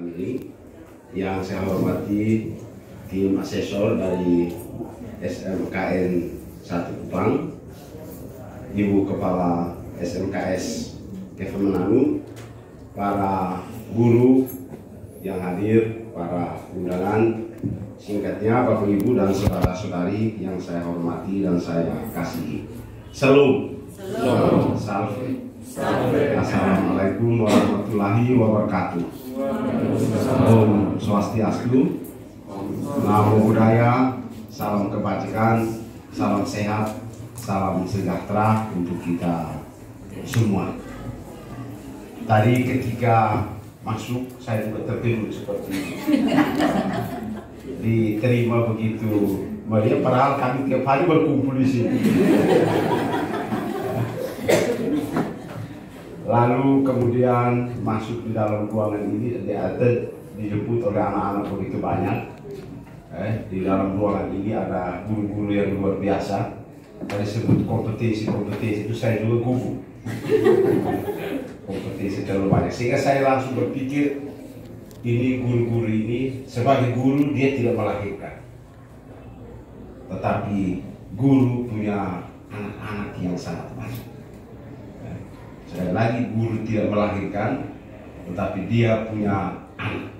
kesempatan ini. Yang saya hormati tim asesor dari SMKN 1 Kupang, Ibu Kepala SMKS Kemenanu, para guru yang hadir, para undangan, singkatnya Bapak Ibu dan saudara-saudari yang saya hormati dan saya kasihi. Salam. Salve. Assalamualaikum warahmatullahi wabarakatuh. Om Swastiastu, Namo Buddhaya, salam kebajikan, salam sehat, salam sejahtera untuk kita semua. Tadi ketika masuk saya juga tertidur seperti ini. Diterima begitu meriah, padahal kami tiap hari berkumpul di sini. Lalu kemudian masuk di dalam ruangan ini, dijemput oleh anak-anak begitu banyak. Di dalam ruangan ini ada guru-guru yang luar biasa. Tadi sebut kompetensi itu saya juga gugup. Kompetensi terlalu banyak, sehingga saya langsung berpikir, ini guru-guru ini sebagai guru dia tidak melahirkan, tetapi guru punya anak-anak yang sangat banyak. Sekali lagi, guru tidak melahirkan, tetapi dia punya anak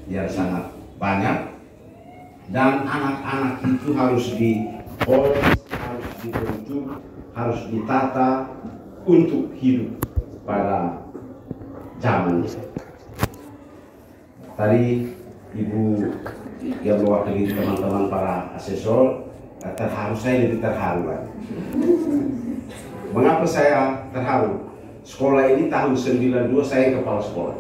yang sangat banyak, dan anak-anak itu harus dipoles, harus dibentuk, harus ditata untuk hidup pada zamannya. Tadi Ibu yang mewakili teman-teman para asesor terharu, saya lebih terharu lagi. Mengapa saya terharu? Sekolah ini tahun 92 saya kepala sekolah.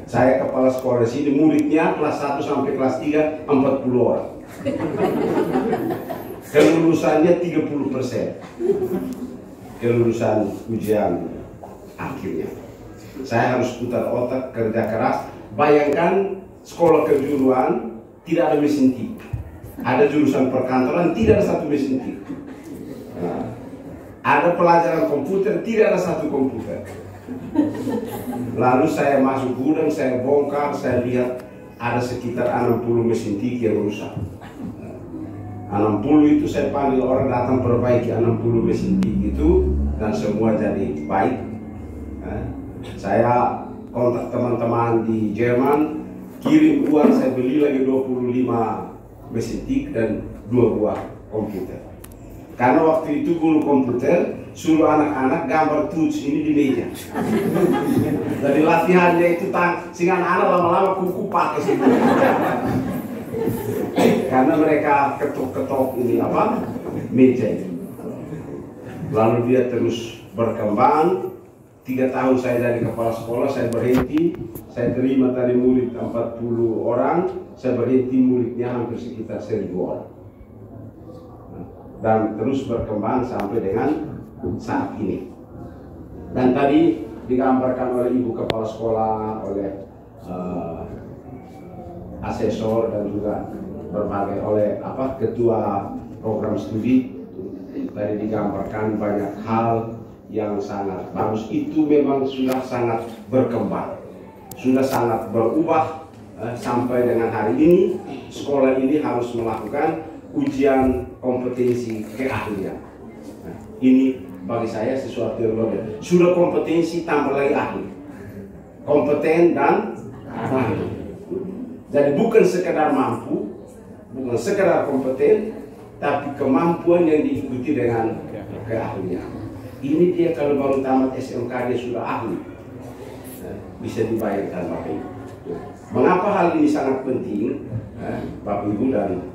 Saya kepala sekolah di sini, muridnya kelas 1 sampai kelas 3 40 orang. Kelulusannya 30%. Kelulusan ujian akhirnya. Saya harus putar otak, kerja keras. Bayangkan sekolah kejuruan tidak ada mesin tik. Ada jurusan perkantoran, tidak ada satu mesin tik. Nah, ada pelajaran komputer, tidak ada satu komputer. Lalu saya masuk gudang, saya bongkar, saya lihat ada sekitar 60 mesin tik yang rusak. 60 itu saya panggil orang datang perbaiki 60 mesin tik itu, dan semua jadi baik. Saya kontak teman-teman di Jerman, kirim uang, saya beli lagi 25 mesin tik dan 2 buah komputer. Karena waktu itu guru komputer suruh anak-anak gambar touch ini di meja. Jadi latihannya itu sehingga anak-anak lama-lama kuku pakai sih. Karena mereka ketok-ketok ini meja itu. Lalu dia terus berkembang. 3 tahun saya dari kepala sekolah, saya berhenti. Saya terima tadi murid 40 orang, saya berhenti muridnya hampir sekitar 1000 orang. Dan terus berkembang sampai dengan saat ini. Dan tadi digambarkan oleh Ibu Kepala Sekolah, oleh asesor, dan juga berbagai oleh ketua program studi. Tadi digambarkan banyak hal yang sangat bagus. Itu memang sudah sangat berkembang, sudah sangat berubah. Sampai dengan hari ini sekolah ini harus melakukan ujian kompetensi keahlian. Nah, ini bagi saya sesuatu yang luar biasa. Sudah kompetensi tambah lagi ahli, kompeten dan ahli. Jadi bukan sekedar mampu, bukan sekedar kompeten, tapi kemampuan yang diikuti dengan keahlian. Ini dia kalau baru tamat SMK dia sudah ahli. Nah, bisa dibayangkan Bapak Ibu. Mengapa hal ini sangat penting, Bapak Ibu dan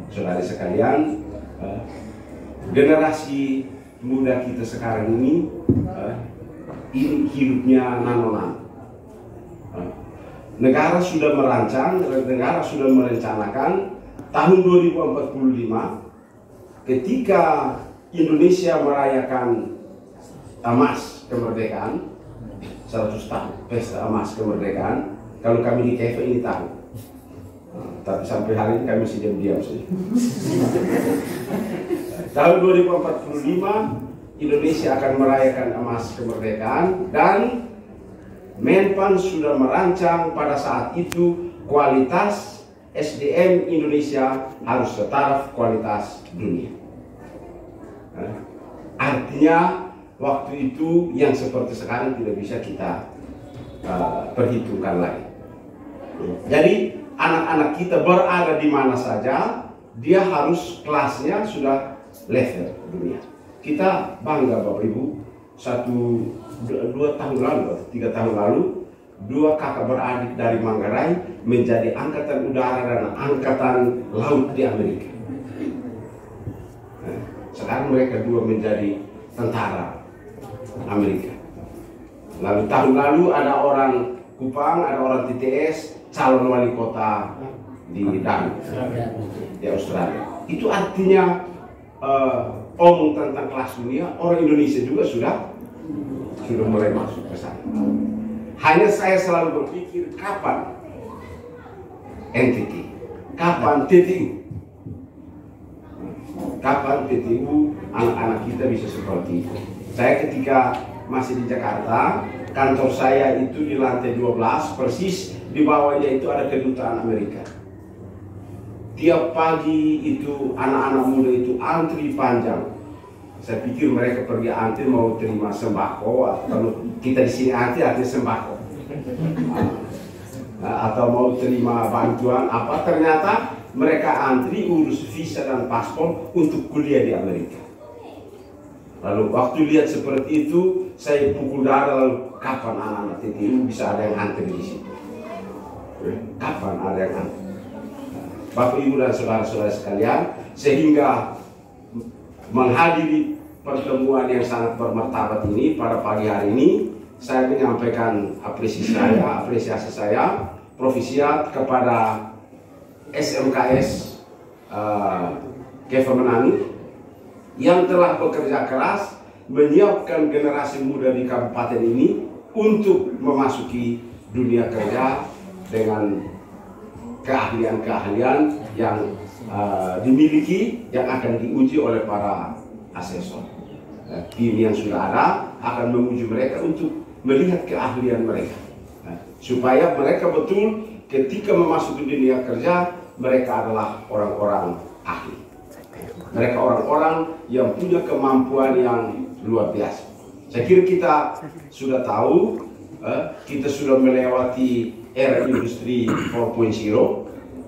saudari sekalian? Generasi muda kita sekarang ini hidupnya nano-nano. Negara sudah merancang, negara sudah merencanakan tahun 2045 ketika Indonesia merayakan emas kemerdekaan, 100 tahun pesta emas kemerdekaan. Kalau kami di KF ini tahu, tapi sampai hari ini kami masih diam-diam saja. Tahun 2045 Indonesia akan merayakan emas kemerdekaan, dan Menpan sudah merancang pada saat itu kualitas SDM Indonesia harus setaraf kualitas dunia. Artinya waktu itu yang seperti sekarang tidak bisa kita perhitungkan lagi. Jadi anak-anak kita berada di mana saja, dia harus kelasnya sudah level dunia. Kita bangga Bapak Ibu, 2 tahun lalu atau 3 tahun lalu, 2 kakak beradik dari Manggarai menjadi angkatan udara dan angkatan laut di Amerika. Sekarang mereka 2 menjadi tentara Amerika. Lalu tahun lalu ada orang Kupang, ada orang TTS, calon wali kota di di Australia. Itu artinya omong tentang kelas dunia, orang Indonesia juga sudah mulai masuk ke sana. Hanya saya selalu berpikir kapan NTT, kapan TTU, kapan TTU anak-anak kita bisa seperti itu. Saya ketika masih di Jakarta, kantor saya itu di lantai 12, persis di bawahnya itu ada kedutaan Amerika. Tiap pagi itu anak-anak muda itu antri panjang. Saya pikir mereka pergi antri mau terima sembako, atau kalau kita di sini antri artinya sembako, atau mau terima bantuan apa. Ternyata mereka antri urus visa dan paspor untuk kuliah di Amerika. Lalu waktu lihat seperti itu, saya pukul dada, lalu kapan anak-anak TTU bisa ada yang antri di situ? Kapan ada yang antri? Bapak Ibu dan saudara-saudara sekalian, sehingga menghadiri pertemuan yang sangat bermartabat ini pada pagi hari ini, saya menyampaikan apresiasi saya profisiat kepada SMKS Kevemenanu yang telah bekerja keras menyiapkan generasi muda di kabupaten ini untuk memasuki dunia kerja dengan keahlian-keahlian yang dimiliki, yang akan diuji oleh para asesor. Tim yang sudah ada akan menguji mereka untuk melihat keahlian mereka, supaya mereka betul ketika memasuki dunia kerja mereka adalah orang-orang ahli. Mereka orang-orang yang punya kemampuan yang luar biasa. Saya kira kita sudah tahu, kita sudah melewati era industri 4.0.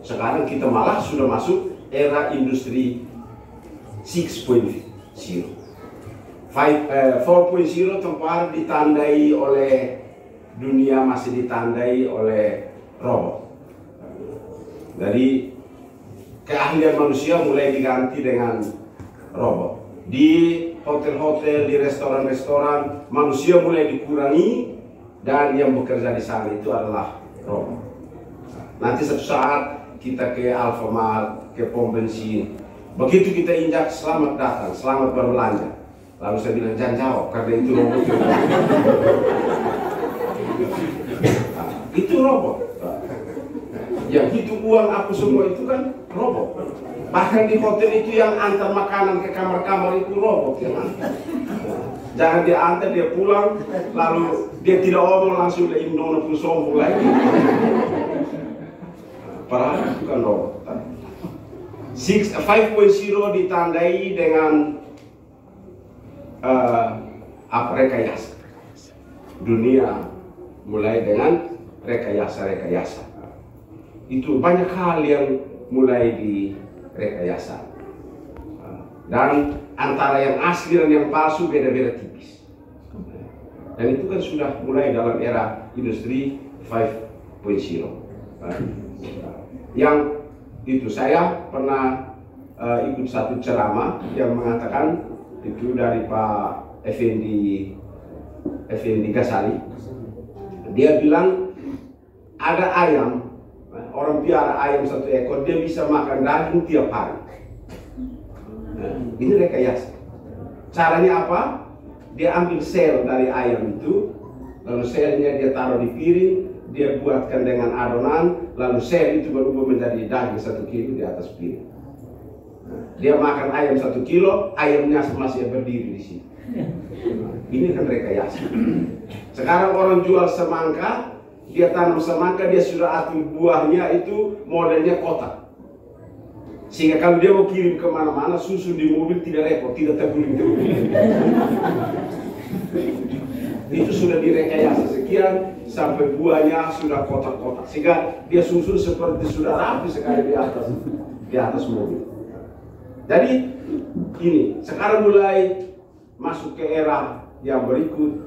Sekarang kita malah sudah masuk era industri 6.0. 4.0 tempat ditandai oleh dunia, masih ditandai oleh robot. Jadi keahlian manusia mulai diganti dengan robot. Di hotel-hotel, di restoran-restoran, manusia mulai dikurangi dan yang bekerja di sana itu adalah robot. Nanti suatu saat kita ke Alfamart, ke pom bensin, begitu kita injak selamat datang, selamat berbelanja, lalu saya bilang jangan jawab karena itu robot. Itu robot. Yang hitung uang apa semua itu kan robot. Bahkan di hotel itu yang antar makanan ke kamar-kamar itu robot yang antar. Jangan dia antar, dia pulang, lalu dia tidak omong langsung dia imnono pun sombong lagi. Padahal itu kan robot. 5.0 ditandai dengan rekayasa. Dunia mulai dengan rekayasa. Itu banyak hal yang mulai direkayasa. Dan antara yang asli dan yang palsu beda-beda tipis. Dan itu kan sudah mulai dalam era industri 5.0. Yang itu saya pernah ikut satu ceramah yang mengatakan itu dari Pak Effendi Ghazali. Dia bilang ada ayam, orang piara ayam 1 ekor, dia bisa makan daging tiap hari. Ini rekayasa. Caranya apa? Dia ambil sel dari ayam itu, lalu selnya dia taruh di piring, dia buatkan dengan adonan, lalu sel itu berubah menjadi daging 1 kilo di atas piring. Dia makan ayam 1 kilo, ayamnya masih berdiri di sini. Ini kan rekayasa. Sekarang orang jual semangka, dia tanam semangka, dia sudah atur buahnya itu modelnya kotak. Sehingga kalau dia mau kirim kemana-mana, susun di mobil tidak repot, tidak terguling-terguling. Itu sudah direkayasa sekian sampai buahnya sudah kotak-kotak, sehingga dia susun seperti sudah rapi sekali di atas mobil. Jadi ini sekarang mulai masuk ke era yang berikut.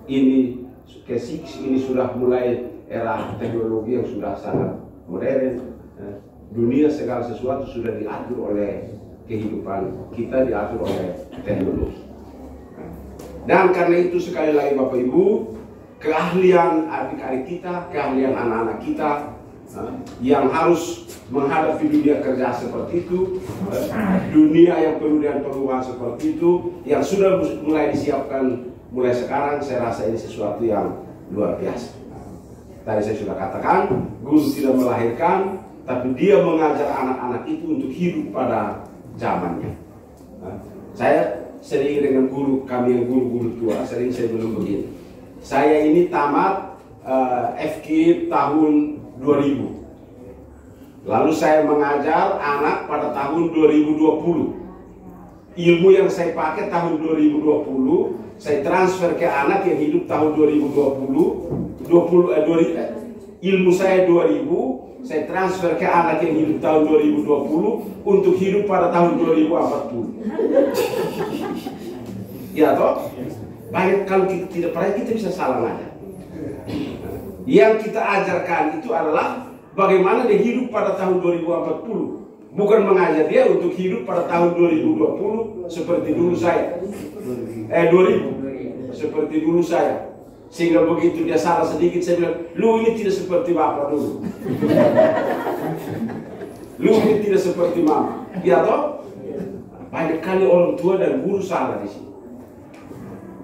Ini ke-6 ini sudah mulai era teknologi yang sudah sangat modern. Dunia segala sesuatu sudah diatur oleh kehidupan kita, diatur oleh teknologi. Dan karena itu sekali lagi Bapak Ibu, keahlian adik-adik kita, keahlian anak-anak kita yang harus menghadapi dunia kerja seperti itu, dunia yang penuh dengan perubahan seperti itu, yang sudah mulai disiapkan mulai sekarang, saya rasa ini sesuatu yang luar biasa. Tadi saya sudah katakan, guru tidak melahirkan, tapi dia mengajar anak-anak itu untuk hidup pada zamannya. Saya sering dengan guru kami yang guru-guru tua, sering saya bilang begini. Saya ini tamat FK tahun 2000. Lalu saya mengajar anak pada tahun 2020. Ilmu yang saya pakai tahun 2020, saya transfer ke anak yang hidup tahun 2020. Ilmu saya 2000, saya transfer ke anak yang hidup tahun 2020 untuk hidup pada tahun 2040. Ya toh? Banyak kalau kita tidak pernah, kita bisa salah ngajar. Yang kita ajarkan itu adalah bagaimana dia hidup pada tahun 2040. Bukan mengajar dia untuk hidup pada tahun 2020 seperti dulu saya. 2000 seperti dulu saya. Sehingga begitu dia salah sedikit, saya bilang, lu ini tidak seperti bapak dulu. Lu ini tidak seperti mama. Ya toh? Banyak kali orang tua dan guru salah di sini.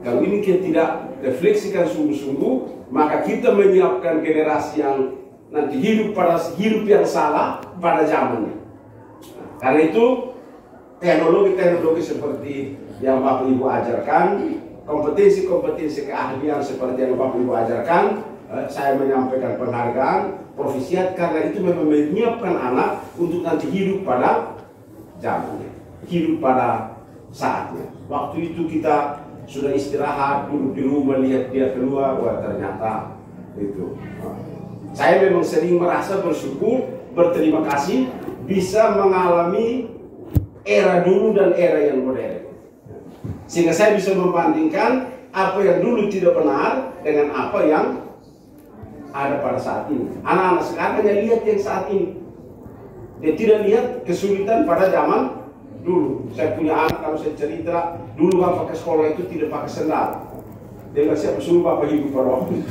Kalau ini kita tidak refleksikan sungguh-sungguh, maka kita menyiapkan generasi yang nanti hidup yang salah pada zamannya. Karena itu teknologi-teknologi seperti yang Bapak Ibu ajarkan, kompetensi-kompetensi keahlian seperti yang Bapak Ibu ajarkan, saya menyampaikan penghargaan, profisiat, karena itu memang menyiapkan anak untuk nanti hidup pada zamannya, hidup pada saatnya. Waktu itu kita sudah istirahat, duduk di rumah, lihat dia keluar, wah ternyata itu. Saya memang sering merasa bersyukur, berterima kasih, bisa mengalami era dulu dan era yang modern. Sehingga saya bisa membandingkan apa yang dulu tidak benar dengan apa yang ada pada saat ini. Anak-anak sekarang hanya lihat yang saat ini. Dia tidak lihat kesulitan pada zaman dulu. Saya punya anak, kalau saya cerita, dulu bapak ke sekolah itu tidak pakai sendal. Dia bilang, siapa suruh bapak hidup pada waktu itu.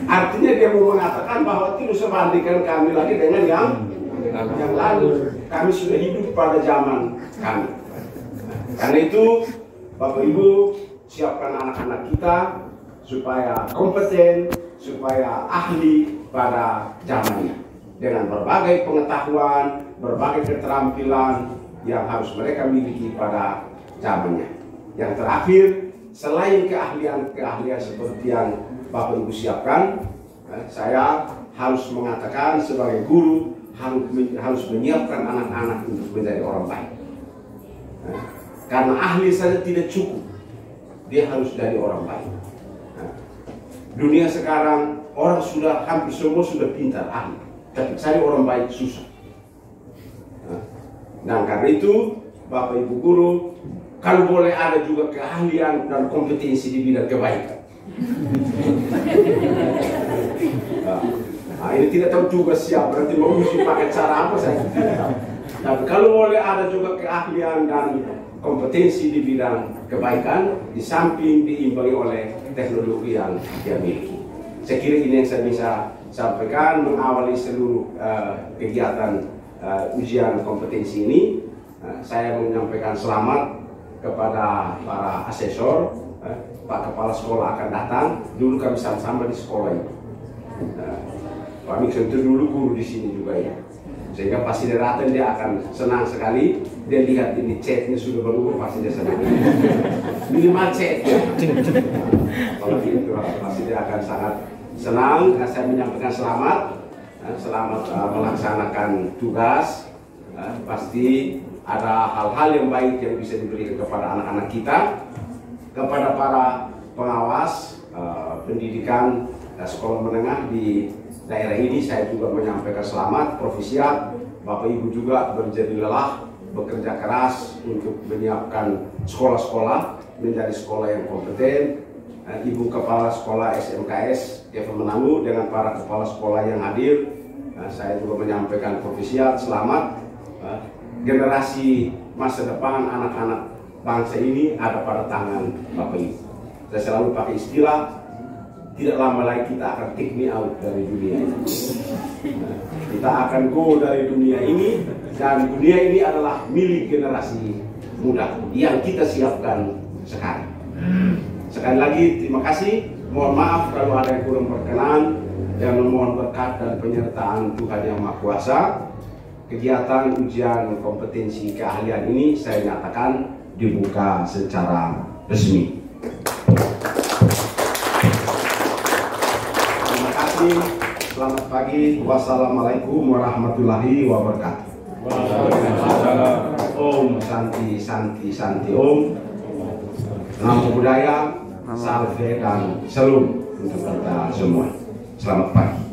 Artinya dia mau mengatakan bahwa tidak sebandingkan kami lagi dengan yang lalu. Kami sudah hidup pada zaman kami. Karena itu Bapak Ibu, siapkan anak-anak kita supaya kompeten, supaya ahli pada zamannya, dengan berbagai pengetahuan, berbagai keterampilan yang harus mereka miliki pada zamannya. Yang terakhir, selain keahlian-keahlian seperti yang Bapak Ibu siapkan, saya harus mengatakan sebagai guru harus menyiapkan anak-anak untuk menjadi orang baik. Karena ahli saja tidak cukup, dia harus jadi orang baik. Dunia sekarang orang sudah hampir semua sudah pintar, ahli, tapi cari orang baik susah. Nah karena itu Bapak Ibu guru, kalau boleh ada juga keahlian dan kompetensi di bidang kebaikan. Nah, ini tidak tahu juga siapa, nanti mau mesti pakai cara apa saja. Tapi kalau boleh ada juga keahlian dan kompetensi di bidang kebaikan, di samping diimbangi oleh teknologi yang dia miliki. Saya kira ini yang saya bisa sampaikan mengawali seluruh kegiatan ujian kompetensi ini. Saya menyampaikan selamat kepada para asesor. Pak Kepala Sekolah akan datang. Dulu kami sama-sama di sekolah ini. Pak Mikson itu dulu guru di sini juga ya. Sehingga pasti dia datang dia akan senang sekali. Dia lihat ini chatnya sudah berubah, pasti dia senang. Minimal chat ya. Kalau gitu pasti dia akan sangat senang. Karena saya menyampaikan selamat, selamat melaksanakan tugas. Pasti ada hal-hal yang baik yang bisa diberikan kepada anak-anak kita, kepada para pengawas pendidikan sekolah menengah di daerah ini. Saya juga menyampaikan selamat, profisiat. Bapak Ibu juga berjadi lelah, bekerja keras untuk menyiapkan sekolah-sekolah menjadi sekolah yang kompeten. Ibu Kepala Sekolah SMKS Kevin Menangu dengan para kepala sekolah yang hadir, saya juga menyampaikan profisiat, selamat. Generasi masa depan anak-anak bangsa ini ada pada tangan Bapak Ibu. Saya selalu pakai istilah, tidak lama lagi kita akan take me out dari dunia ini. Kita akan go dari dunia ini, dan dunia ini adalah milik generasi muda yang kita siapkan sekarang. Sekali lagi terima kasih. Mohon maaf kalau ada yang kurang berkenan, dan memohon berkat dan penyertaan Tuhan Yang Maha Kuasa. Kegiatan ujian kompetensi keahlian ini saya nyatakan dibuka secara resmi. Terima kasih. Selamat pagi. Wassalamualaikum warahmatullahi wabarakatuh. Om Santi Santi Santi Om. Namo Buddhaya, salve dan salam untuk kita semua. Selamat pagi.